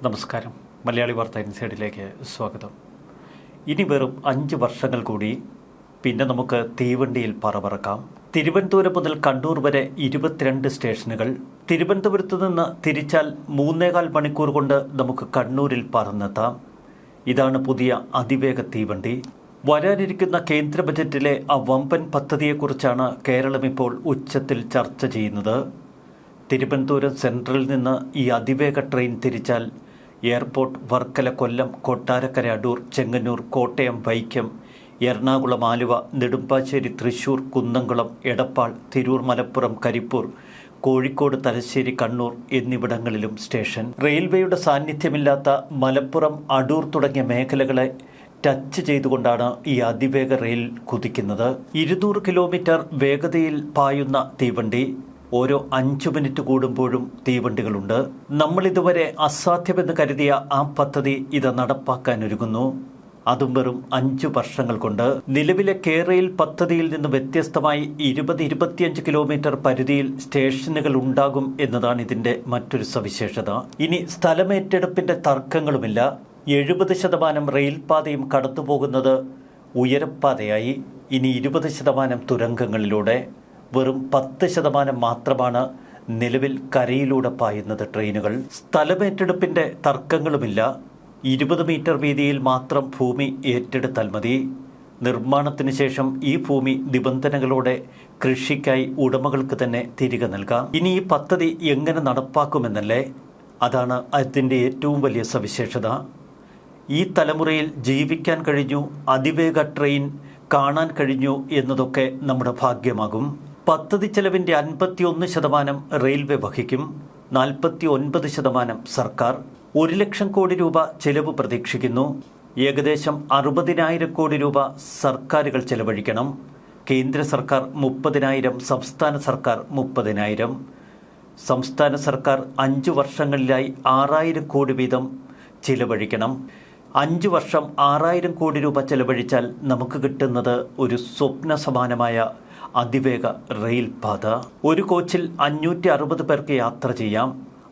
നമസ്കാരം. മലയാളി വാർത്ത ഇൻസൈഡിലേക്ക് സ്വാഗതം. ഇനി വെറും 5 വർഷങ്ങൾ കൂടി, പിന്നെ നമുക്ക് തീവണ്ടിയിൽ പറക്കാം. തിരുവനന്തപുരം മുതൽ കണ്ണൂർ വരെ 22 സ്റ്റേഷനുകൾ. തിരുവനന്തപുരത്ത് നിന്ന് തിരിച്ചാൽ 3.25 മണിക്കൂർ കൊണ്ട് നമുക്ക് കണ്ണൂരിൽ പറന്നെത്താം. ഇതാണ് പുതിയ അതിവേഗ തീവണ്ടി. വരാനിരിക്കുന്ന കേന്ദ്ര ബജറ്റിലെ ആ വമ്പൻ പദ്ധതിയെക്കുറിച്ചാണ് കേരളം ഇപ്പോൾ ഉച്ചത്തിൽ ചർച്ച ചെയ്യുന്നത്. തിരുവനന്തപുരം സെൻട്രലിൽ നിന്ന് ഈ അതിവേഗ ട്രെയിൻ തിരിച്ചാൽ എയർപോർട്ട്, വർക്കല, കൊല്ലം, കൊട്ടാരക്കര, അടൂർ, ചെങ്ങന്നൂർ, കോട്ടയം, വൈക്കം, എറണാകുളം, ആലുവ, നെടുമ്പാശ്ശേരി, തൃശൂർ, കുന്നംകുളം, എടപ്പാൾ, തിരൂർ, മലപ്പുറം, കരിപ്പൂർ, കോഴിക്കോട്, തലശ്ശേരി, കണ്ണൂർ എന്നിവിടങ്ങളിലും സ്റ്റേഷൻ. റെയിൽവേയുടെ സാന്നിധ്യമില്ലാത്ത മലപ്പുറം, അടൂർ തുടങ്ങിയ മേഖലകളെ ടച്ച് ചെയ്തുകൊണ്ടാണ് ഈ അതിവേഗ റെയിൽ കുതിക്കുന്നത്. 200 കിലോമീറ്റർ വേഗതയിൽ പായുന്ന തീവണ്ടി. ഓരോ 5 മിനിറ്റ് കൂടുമ്പോഴും തീവണ്ടികളുണ്ട്. നമ്മളിതുവരെ അസാധ്യമെന്ന് കരുതിയ ആ പദ്ധതി ഇത് നടപ്പാക്കാനൊരുങ്ങുന്നു. അതും വെറും 5 വർഷങ്ങൾ കൊണ്ട്. നിലവിലെ കേരയിൽ പദ്ധതിയിൽ നിന്ന് വ്യത്യസ്തമായി 20-25 കിലോമീറ്റർ പരിധിയിൽ സ്റ്റേഷനുകൾ ഉണ്ടാകും എന്നതാണ് ഇതിന്റെ മറ്റൊരു സവിശേഷത. ഇനി സ്ഥലമേറ്റെടുപ്പിന്റെ തർക്കങ്ങളുമില്ല. 70% റെയിൽപാതയും കടന്നുപോകുന്നത് ഉയരപ്പാതയായി. ഇനി 20% തുരങ്കങ്ങളിലൂടെ. വെറും 10% മാത്രമാണ് നിലവിൽ കരയിലൂടെ പായുന്നത് ട്രെയിനുകൾ. സ്ഥലമേറ്റെടുപ്പിന്റെ തർക്കങ്ങളുമില്ല. 20 മീറ്റർ വീതിയിൽ മാത്രം ഭൂമി ഏറ്റെടുത്താൽ മതി. നിർമ്മാണത്തിന് ശേഷം ഈ ഭൂമി നിബന്ധനകളോടെ കൃഷിക്കായി ഉടമകൾക്ക് തന്നെ തിരികെ നൽകാം. ഇനി ഈ പദ്ധതി എങ്ങനെ നടപ്പാക്കുമെന്നല്ലേ, അതാണ് അതിൻ്റെ ഏറ്റവും വലിയ സവിശേഷത. ഈ തലമുറയിൽ ജീവിക്കാൻ കഴിഞ്ഞു, അതിവേഗ ട്രെയിൻ കാണാൻ കഴിഞ്ഞു എന്നതൊക്കെ നമ്മുടെ ഭാഗ്യമാകും. പദ്ധതി ചെലവിൻ്റെ 51% റെയിൽവേ വഹിക്കും, 49% സർക്കാർ. 1 ലക്ഷം കോടി രൂപ ചെലവ് പ്രതീക്ഷിക്കുന്നു. ഏകദേശം 60,000 കോടി രൂപ സർക്കാരുകൾ ചെലവഴിക്കണം. കേന്ദ്ര സർക്കാർ 30,000, സംസ്ഥാന സർക്കാർ 30,000. സംസ്ഥാന സർക്കാർ 5 വർഷങ്ങളിലായി 6,000 കോടി വീതം ചിലവഴിക്കണം. 5 വർഷം 6,000 കോടി രൂപ ചെലവഴിച്ചാൽ നമുക്ക് കിട്ടുന്നത് ഒരു സ്വപ്ന സമാനമായ അതിവേഗ റെയിൽ പാത. ഒരു കോച്ചിൽ 560 പേർക്ക് യാത്ര ചെയ്യാം.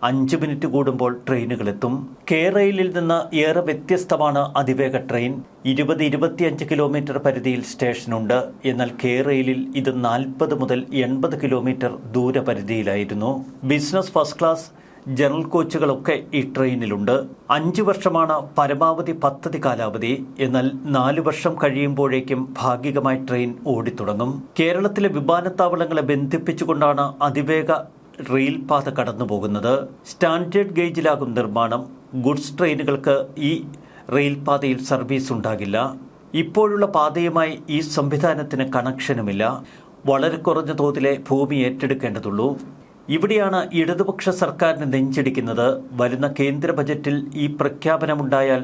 5 മിനിറ്റ് കൂടുമ്പോൾ ട്രെയിനുകളെത്തും. കേരളയിൽ നിന്ന് ഏറെ വ്യത്യസ്തമാണ് അതിവേഗ ട്രെയിൻ. 20-25 കിലോമീറ്റർ പരിധിയിൽ സ്റ്റേഷനുണ്ട്. എന്നാൽ കേരളയിൽ ഇത് 40 മുതൽ 80 കിലോമീറ്റർ ദൂരപരിധിയിലായിരുന്നു. ബിസിനസ്, ഫസ്റ്റ് ക്ലാസ്, ജനറൽ കോച്ചുകളൊക്കെ ഈ ട്രെയിനിലുണ്ട്. 5 വർഷമാണ് പരമാവധി പദ്ധതി കാലാവധി. എന്നാൽ 4 വർഷം കഴിയുമ്പോഴേക്കും ഭാഗികമായി ട്രെയിൻ ഓടിത്തുടങ്ങും. കേരളത്തിലെ വിമാനത്താവളങ്ങളെ ബന്ധിപ്പിച്ചുകൊണ്ടാണ് അതിവേഗ റെയിൽ പാത കടന്നു പോകുന്നത്. സ്റ്റാൻഡേർഡ് ഗേജിലാകും നിർമ്മാണം. ഗുഡ്സ് ട്രെയിനുകൾക്ക് ഈ റെയിൽ പാതയിൽ സർവീസ് ഉണ്ടാകില്ല. ഇപ്പോഴുള്ള പാതയുമായി ഈ സംവിധാനത്തിന് കണക്ഷനുമില്ല. വളരെ കുറഞ്ഞ തോതിലെ ഭൂമി ഏറ്റെടുക്കേണ്ടതുള്ളൂ. ഇവിടെയാണ് ഇടതുപക്ഷ സർക്കാരിന് നെഞ്ചിടിക്കുന്നത്. വരുന്ന കേന്ദ്ര ബജറ്റിൽ ഈ പ്രഖ്യാപനമുണ്ടായാൽ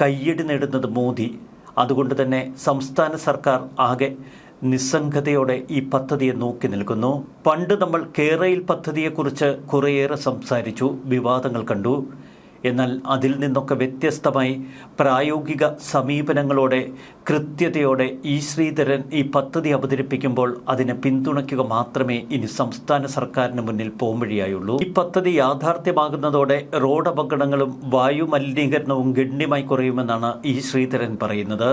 കയ്യടി നേടുന്നത് മോദി. അതുകൊണ്ട് തന്നെ സംസ്ഥാന സർക്കാർ ആകെ നിസ്സംഗതയോടെ ഈ പദ്ധതിയെ നോക്കി നിൽക്കുന്നു. പണ്ട് നമ്മൾ കേരയിൽ പദ്ധതിയെക്കുറിച്ച് കുറേയേറെ സംസാരിച്ചു, വിവാദങ്ങൾ കണ്ടു. എന്നാൽ അതിൽ നിന്നൊക്കെ വ്യത്യസ്തമായി പ്രായോഗിക സമീപനങ്ങളോടെ, കൃത്യതയോടെ ഈ ശ്രീധരൻ ഈ പദ്ധതി അവതരിപ്പിക്കുമ്പോൾ അതിനെ പിന്തുണയ്ക്കുക മാത്രമേ ഇനി സംസ്ഥാന സർക്കാരിന് മുന്നിൽ പോംവഴിയായുള്ളൂ. ഈ പദ്ധതി യാഥാർത്ഥ്യമാകുന്നതോടെ റോഡ് അപകടങ്ങളും വായു മലിനീകരണവും ഗണ്യമായി കുറയുമെന്നാണ് ഈ ശ്രീധരൻ പറയുന്നത്.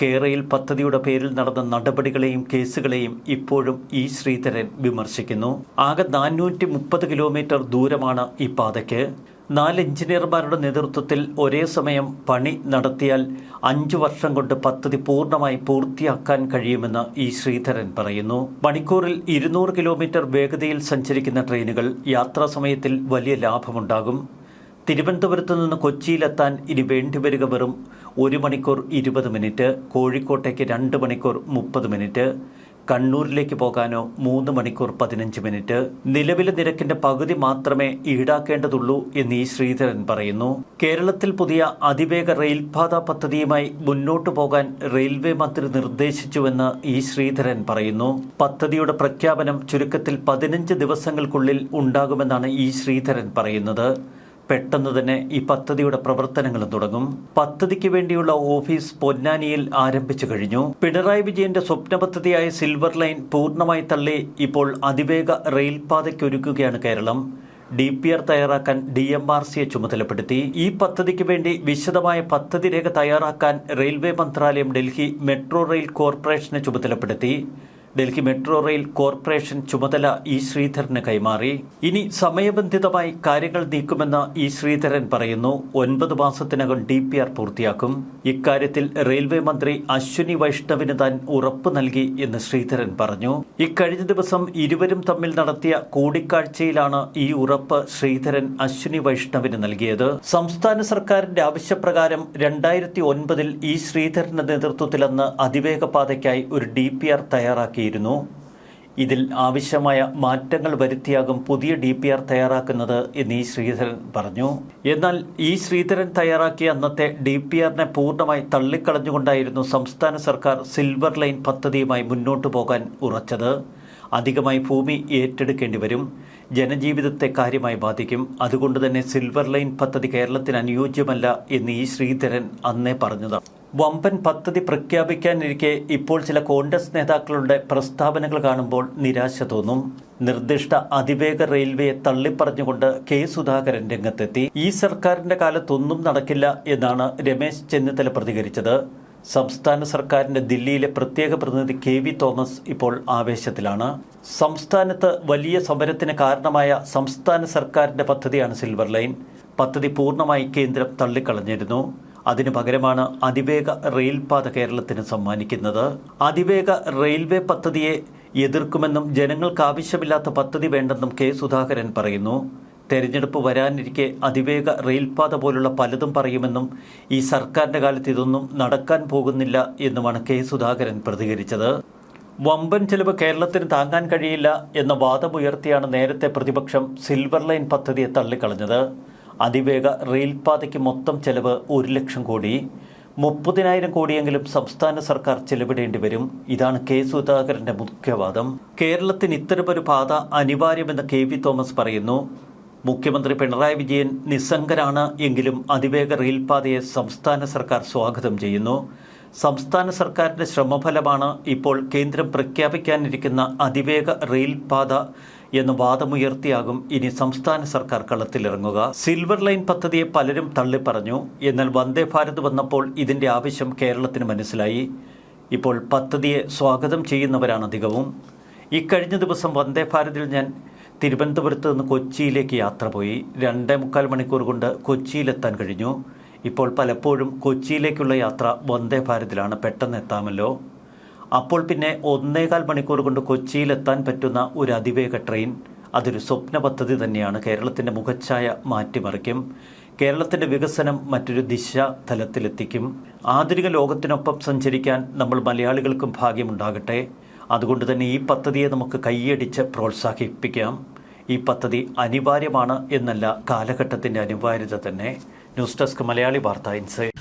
കേരയിൽ പദ്ധതിയുടെ പേരിൽ നടന്ന നടപടികളെയും കേസുകളെയും ഇപ്പോഴും ഈ ശ്രീധരൻ വിമർശിക്കുന്നു. ആകെ 430 കിലോമീറ്റർ ദൂരമാണ് ഈ പാതയ്ക്ക്. 4 എഞ്ചിനീയർമാരുടെ നേതൃത്വത്തിൽ ഒരേ സമയം പണി നടത്തിയാൽ 5 വർഷം കൊണ്ട് പദ്ധതി പൂർണ്ണമായി പൂർത്തിയാക്കാൻ കഴിയുമെന്ന് ഈ ശ്രീധരൻ പറയുന്നു. മണിക്കൂറിൽ 200 കിലോമീറ്റർ വേഗതയിൽ സഞ്ചരിക്കുന്ന ട്രെയിനുകൾ യാത്രാ സമയത്തിൽ വലിയ ലാഭമുണ്ടാകും. തിരുവനന്തപുരത്ത് നിന്ന് കൊച്ചിയിലെത്താൻ ഇനി വേണ്ടിവരിക വെറും 1 മണിക്കൂർ 20 മിനിറ്റ്, കോഴിക്കോട്ടേക്ക് 2 മണിക്കൂർ 30 മിനിറ്റ്, കണ്ണൂരിലേക്ക് പോകാനോ 3 മണിക്കൂർ 15 മിനിറ്റ്. നിലവിലെ നിരക്കിന്റെ പകുതി മാത്രമേ ഈടാക്കേണ്ടതുള്ളൂ എന്ന് ഈ ശ്രീധരൻ പറയുന്നു. കേരളത്തിൽ പുതിയ അതിവേഗ റെയിൽപാത പദ്ധതിയുമായി മുന്നോട്ടു പോകാൻ റെയിൽവേ മന്ത്രി നിർദ്ദേശിച്ചുവെന്ന് ഈ ശ്രീധരൻ പറയുന്നു. പദ്ധതിയുടെ പ്രഖ്യാപനം ചുരുക്കത്തിൽ 15 ദിവസങ്ങൾക്കുള്ളിൽ ഉണ്ടാകുമെന്നാണ് ഈ ശ്രീധരൻ പറയുന്നത്. പെട്ടെന്ന് തന്നെ ഈ പദ്ധതിയുടെ പ്രവർത്തനങ്ങളും തുടങ്ങും. പദ്ധതിക്ക് വേണ്ടിയുള്ള ഓഫീസ് പൊന്നാനിയിൽ ആരംഭിച്ചു കഴിഞ്ഞു. പിണറായി വിജയന്റെ സ്വപ്ന പദ്ധതിയായ സിൽവർ ലൈൻ പൂർണ്ണമായി തള്ളി ഇപ്പോൾ അതിവേഗ റെയിൽപാതയ്ക്കൊരുക്കുകയാണ് കേരളം. DPR തയ്യാറാക്കാൻ DMRCയെ ചുമതലപ്പെടുത്തി. ഈ പദ്ധതിക്ക് വേണ്ടി വിശദമായ പദ്ധതി രേഖ തയ്യാറാക്കാൻ റെയിൽവേ മന്ത്രാലയം ഡൽഹി മെട്രോ റെയിൽ കോർപ്പറേഷനെ ചുമതലപ്പെടുത്തി. ഡൽഹി മെട്രോ റെയിൽ കോർപ്പറേഷൻ ചുമതല E. ശ്രീധരന് കൈമാറി. ഇനി സമയബന്ധിതമായി കാര്യങ്ങൾ നീക്കുമെന്ന് E. ശ്രീധരൻ പറയുന്നു. 9 മാസത്തിനകം DPR പൂർത്തിയാക്കും. ഇക്കാര്യത്തിൽ റെയിൽവേ മന്ത്രി അശ്വിനി വൈഷ്ണവിന് താൻ ഉറപ്പ് നൽകി എന്ന് ശ്രീധരൻ പറഞ്ഞു. ഇക്കഴിഞ്ഞ ദിവസം ഇരുവരും തമ്മിൽ നടത്തിയ കൂടിക്കാഴ്ചയിലാണ് ഈ ഉറപ്പ് ശ്രീധരൻ അശ്വിനി വൈഷ്ണവിന് നൽകിയത്. സംസ്ഥാന സർക്കാരിന്റെ ആവശ്യപ്രകാരം 2009 E. ശ്രീധരന്റെ നേതൃത്വത്തിൽ അന്ന് അതിവേഗ പാതയ്ക്കായി ഒരു DPR തയ്യാറാക്കിയിരുന്നു. ഇതിൽ ആവശ്യമായ മാറ്റങ്ങൾ വരുത്തിയാകും പുതിയ DPR തയ്യാറാക്കുന്നത് എന്ന് E. ശ്രീധരൻ പറഞ്ഞു. എന്നാൽ E. ശ്രീധരൻ തയ്യാറാക്കിയ അന്നത്തെ DPRനെ പൂർണ്ണമായി തള്ളിക്കളഞ്ഞുകൊണ്ടായിരുന്നു സംസ്ഥാന സർക്കാർ സിൽവർ ലൈൻ പദ്ധതിയുമായി മുന്നോട്ടു പോകാൻ ഉറച്ചത്. അധികമായി ഭൂമി ഏറ്റെടുക്കേണ്ടി വരും, ജനജീവിതത്തെ കാര്യമായി ബാധിക്കും, അതുകൊണ്ട് തന്നെ സിൽവർ ലൈൻ പദ്ധതി കേരളത്തിന് അനുയോജ്യമല്ല എന്ന് E. ശ്രീധരൻ അന്നേ പറഞ്ഞതാണ്. വമ്പൻ പദ്ധതി പ്രഖ്യാപിക്കാനിരിക്കെ ഇപ്പോൾ ചില കോൺഗ്രസ് നേതാക്കളുടെ പ്രസ്താവനകൾ കാണുമ്പോൾ നിരാശ തോന്നും. നിർദ്ദിഷ്ട അതിവേഗ റെയിൽവേയെ തള്ളിപ്പറഞ്ഞുകൊണ്ട് K. സുധാകരൻ രംഗത്തെത്തി. ഈ സർക്കാരിന്റെ കാലത്തൊന്നും നടക്കില്ല എന്നാണ് രമേശ് ചെന്നിത്തല പ്രതികരിച്ചത്. സംസ്ഥാന സർക്കാരിന്റെ ദില്ലിയിലെ പ്രത്യേക പ്രതിനിധി KV തോമസ് ഇപ്പോൾ ആവേശത്തിലാണ്. സംസ്ഥാനത്ത് വലിയ സമരത്തിന് കാരണമായ സംസ്ഥാന സർക്കാരിന്റെ പദ്ധതിയാണ് സിൽവർ ലൈൻ. പദ്ധതി പൂർണ്ണമായി കേന്ദ്രം തള്ളിക്കളഞ്ഞിരുന്നു. അതിനു പകരമാണ് അതിവേഗ റെയിൽപാത കേരളത്തിന് സമ്മാനിക്കുന്നത്. അതിവേഗ റെയിൽവേ പദ്ധതിയെ എതിർക്കുമെന്നും ജനങ്ങൾക്ക് ആവശ്യമില്ലാത്ത പദ്ധതി വേണ്ടെന്നും K. സുധാകരൻ പറയുന്നു. തെരഞ്ഞെടുപ്പ് വരാനിരിക്കെ അതിവേഗ റെയിൽപാത പോലുള്ള പലതും പറയുമെന്നും ഈ സർക്കാരിന്റെ കാലത്ത് ഇതൊന്നും നടക്കാൻ പോകുന്നില്ല എന്നുമാണ് K. സുധാകരൻ പ്രതികരിച്ചത്. വമ്പൻ ചെലവ് കേരളത്തിന് താങ്ങാൻ കഴിയില്ല എന്ന വാദമുയർത്തിയാണ് നേരത്തെ പ്രതിപക്ഷം സിൽവർ ലൈൻ പദ്ധതിയെ തള്ളിക്കളഞ്ഞത്. അതിവേഗ റെയിൽപാതയ്ക്ക് മൊത്തം ചെലവ് 1 ലക്ഷം കോടി, 30,000 കോടിയെങ്കിലും സംസ്ഥാന സർക്കാർ ചെലവിടേണ്ടി വരും. ഇതാണ് K. സുധാകരന്റെ മുഖ്യവാദം. കേരളത്തിന് ഇത്തരമൊരു പാത അനിവാര്യമെന്ന് KV തോമസ് പറയുന്നു. മുഖ്യമന്ത്രി പിണറായി വിജയൻ നിസ്സംഗരാണ് എങ്കിലും അതിവേഗ റെയിൽപാതയെ സംസ്ഥാന സർക്കാർ സ്വാഗതം ചെയ്യുന്നു. സംസ്ഥാന സർക്കാരിന്റെ ശ്രമഫലമാണ് ഇപ്പോൾ കേന്ദ്രം പ്രഖ്യാപിക്കാനിരിക്കുന്ന അതിവേഗ റെയിൽപാത എന്ന വാദമുയർത്തിയാകും ഇനി സംസ്ഥാന സർക്കാർ കളത്തിലിറങ്ങുക. സിൽവർ ലൈൻ പദ്ധതിയെ പലരും തള്ളിപ്പറഞ്ഞു. എന്നാൽ വന്ദേ ഭാരത് വന്നപ്പോൾ ഇതിന്റെ ആവശ്യം കേരളത്തിന് മനസ്സിലായി. ഇപ്പോൾ പദ്ധതിയെ സ്വാഗതം ചെയ്യുന്നവരാണ് അധികവും. ഇക്കഴിഞ്ഞ ദിവസം വന്ദേ ഭാരതിൽ ഞാൻ തിരുവനന്തപുരത്ത് നിന്ന് കൊച്ചിയിലേക്ക് യാത്ര പോയി. 2.25 മണിക്കൂർ കൊണ്ട് കൊച്ചിയിലെത്താൻ കഴിഞ്ഞു. ഇപ്പോൾ പലപ്പോഴും കൊച്ചിയിലേക്കുള്ള യാത്ര വന്ദേ ഭാരതിലാണ്, പെട്ടെന്ന് എത്താമല്ലോ. അപ്പോൾ പിന്നെ 1.25 മണിക്കൂർ കൊണ്ട് കൊച്ചിയിലെത്താൻ പറ്റുന്ന ഒരു അതിവേഗ ട്രെയിൻ, അതൊരു സ്വപ്ന പദ്ധതി തന്നെയാണ്. കേരളത്തിൻ്റെ മുഖച്ഛായ മാറ്റിമറിക്കും. കേരളത്തിൻ്റെ വികസനം മറ്റൊരു ദിശ തലത്തിലെത്തിക്കും. ആധുനിക ലോകത്തിനൊപ്പം സഞ്ചരിക്കാൻ നമ്മൾ മലയാളികൾക്കും ഭാഗ്യമുണ്ടാകട്ടെ. അതുകൊണ്ട് തന്നെ ഈ പദ്ധതിയെ നമുക്ക് കൈയടിച്ച് പ്രോത്സാഹിപ്പിക്കാം. ഈ പദ്ധതി അനിവാര്യമാണ് എന്നല്ല, കാലഘട്ടത്തിൻ്റെ അനിവാര്യത തന്നെ. ന്യൂസ് ഡെസ്ക് മലയാളി വാർത്ത ഇൻസൈറ്റ്.